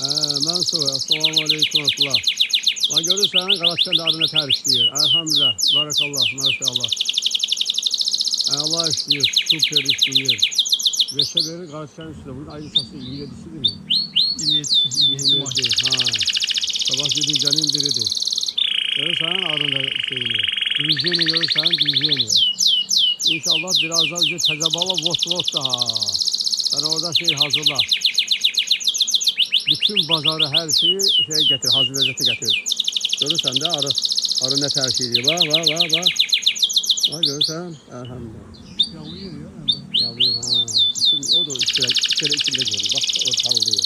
Mansur, assalamu aleykum asla. Bak görürsen Qalaskan adına tər işləyir. Elhamdülillah, barakallah, maşallah. Allah işləyir, süper işləyir. Veşe verir Qalaskan üstüne. Bugün ayın sası 27'sidir mi? 27 Mart. Ha. Sabah gidincenin biridir. Görürsen arında şeyini. Diviziyonu görürsen diviziyonu. İnşallah birazdan önce tezebala vot daha. Sen orada şey hazırla. Bütün bazarı her şeyi getir, hazır lezzeti getir. Görürsen de arı ne tercih ediyor. Bak. Bak görürsen elhamdülillah. Yavruyor ya. Yalıyor ha. Bütün, o da içinde görüyor. Bak o parlıyor.